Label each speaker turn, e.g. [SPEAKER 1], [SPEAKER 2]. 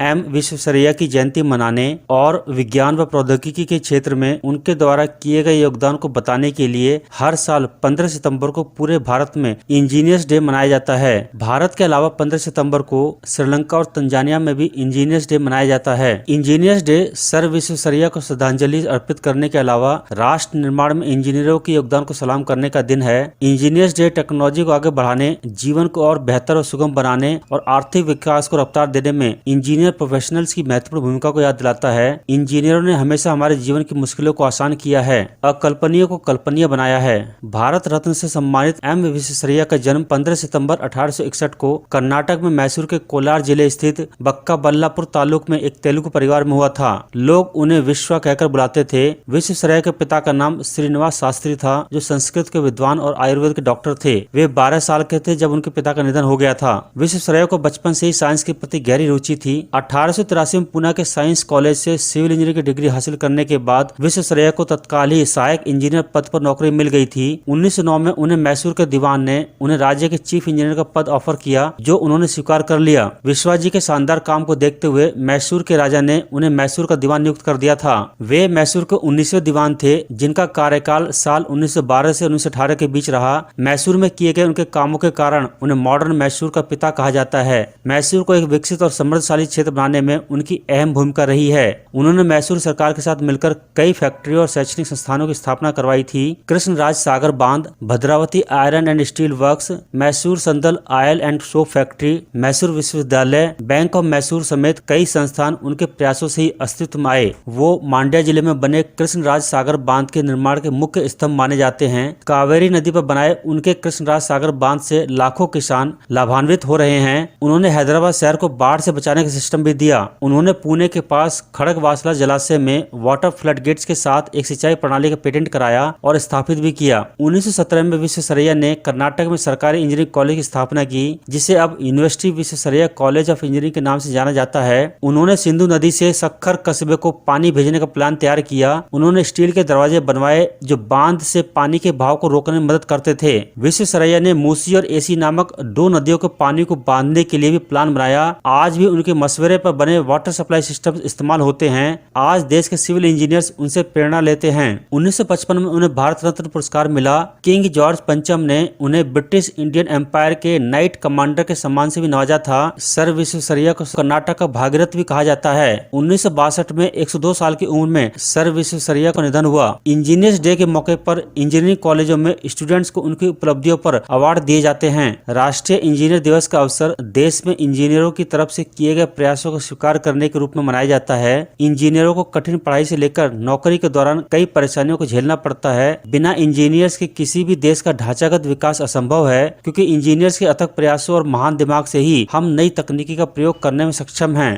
[SPEAKER 1] M Visvesvaraya की जयंती मनाने और विज्ञान व प्रौद्योगिकी के क्षेत्र में उनके द्वारा किए गए योगदान को बताने के लिए हर साल 15 सितंबर को पूरे भारत में इंजीनियर्स डे मनाया जाता है। भारत के अलावा 15 सितंबर को श्रीलंका और तंजानिया में भी इंजीनियर्स डे मनाया जाता है। इंजीनियर्स डे सर विश्वेश्वरैया को श्रद्धांजलि अर्पित करने के अलावा राष्ट्र निर्माण में इंजीनियरों के योगदान को सलाम करने का दिन है। इंजीनियर्स डे टेक्नोलॉजी को आगे बढ़ाने, जीवन को और बेहतर और सुगम बनाने और आर्थिक विकास को रफ्तार देने में इंजीनियर प्रोफेशनल्स की महत्वपूर्ण भूमिका को याद दिलाता है। इंजीनियरों ने हमेशा हमारे जीवन की मुश्किलों को आसान किया है, अकल्पनीय को कल्पनीय बनाया है। भारत रत्न से सम्मानित एम विश्वेश्वरैया का जन्म 15 सितंबर 1861 को कर्नाटक में मैसूर के कोलार जिले स्थित बक्काबल्लापुर तालुक में एक तेलुगु परिवार में हुआ था। लोग उन्हें विश्वा कहकर बुलाते थे। विश्वेश्वरैया के पिता का नाम श्रीनिवास शास्त्री था, जो संस्कृत के विद्वान और आयुर्वेद के डॉक्टर थे। वे 12 साल के थे जब उनके पिता का निधन हो गया था। विश्वेश्वरैया को बचपन से ही साइंस के प्रति गहरी रुचि थी। 1883 में पुणे के साइंस कॉलेज से सिविल इंजीनियरिंग की डिग्री हासिल करने के बाद विश्वेश्वरैया को तत्काल ही सहायक इंजीनियर पद पर नौकरी मिल गई थी। 1909 में उन्हें मैसूर के दीवान ने उन्हें राज्य के चीफ इंजीनियर का पद ऑफर किया, जो उन्होंने स्वीकार कर लिया। विश्वा जी के शानदार काम को देखते हुए मैसूर के राजा ने उन्हें मैसूर का दीवान नियुक्त कर दिया था। वे मैसूर के 19वें दीवान थे, जिनका कार्यकाल साल 1912 से 1918 के बीच रहा। मैसूर में किए गए उनके कामों के कारण उन्हें मॉडर्न मैसूर का पिता कहा जाता है। मैसूर को एक विकसित और समृद्धशाली क्षेत्र बनाने में उनकी अहम भूमिका रही है। उन्होंने मैसूर सरकार के साथ मिलकर कई फैक्ट्री और शैक्षणिक संस्थानों की स्थापना करवाई थी। कृष्णराज सागर बांध, Bhadravati iron and steel works, Mysore Sandal oil and soap factory, Mysore विश्वविद्यालय, बैंक ऑफ मैसूर समेत कई संस्थान उनके प्रयासों से ही अस्तित्व में आए। वो मांड्या जिले में बने कृष्णराज सागर बांध के निर्माण के मुख्य स्तंभ माने जाते हैं। कावेरी नदी पर बनाए उनके कृष्णराज सागर बांध से लाखों किसान लाभान्वित हो रहे हैं। उन्होंने हैदराबाद शहर को बाढ़ से बचाने का सिस्टम भी दिया। उन्होंने पुणे के पास खड़गवासला जलाशय में वाटर फ्लड गेट्स के साथ एक सिंचाई प्रणाली का पेटेंट कराया और स्थापित भी किया। 1917 में विश्वेश्वरैया ने कर्नाटक में सरकारी इंजीनियरिंग कॉलेज की स्थापना की, जिसे अब university Visvesvaraya college of engineering के नाम से जाना जाता है। उन्होंने सिंधु नदी से सक्खर कस्बे को पानी भेजने का प्लान तैयार किया। उन्होंने स्टील के दरवाजे बनवाए, जो बांध से पानी के बहाव को रोकने में मदद करते थे। विश्वेश्वरैया ने मूसी और एसी नामक दो नदियों के पानी को बांधने के लिए भी प्लान बनाया। आज भी उनके मशवरे पर बने वाटर सप्लाई सिस्टम इस्तेमाल होते हैं। आज देश के सिविल इंजीनियर्स उनसे प्रेरणा लेते हैं। 1955 में उन्हें भारत रत्न पुरस्कार मिला। किंग जॉर्ज पंचम ने उन्हें ब्रिटिश इंडियन एम्पायर के नाइट कमांडर के सम्मान से भी नवाजा था। सर विश्वेश्वरैया को कर्नाटक का भागीरथ भी कहा जाता है। 1962 में 102 साल की उम्र में सर विश्वेश्वरैया का निधन हुआ। इंजीनियर्स डे के मौके पर इंजीनियरिंग कॉलेजों में स्टूडेंट्स को उनकी उपलब्धियों पर अवार्ड दिए जाते हैं। राष्ट्रीय इंजीनियर दिवस का अवसर देश में इंजीनियरों की तरफ से किए गए प्रयासों को स्वीकार करने के रूप में मनाया जाता है। इंजीनियरों को कठिन पढ़ाई से लेकर नौकरी के दौरान कई परेशानियों को झेलना पड़ता है। बिना इंजीनियर्स के किसी भी देश का ढांचागत विकास असंभव है, क्योंकि इंजीनियर्स के अथक प्रयासों और महान दिमाग से ही हम नई तकनीकी का प्रयोग करने में सक्षम हैं।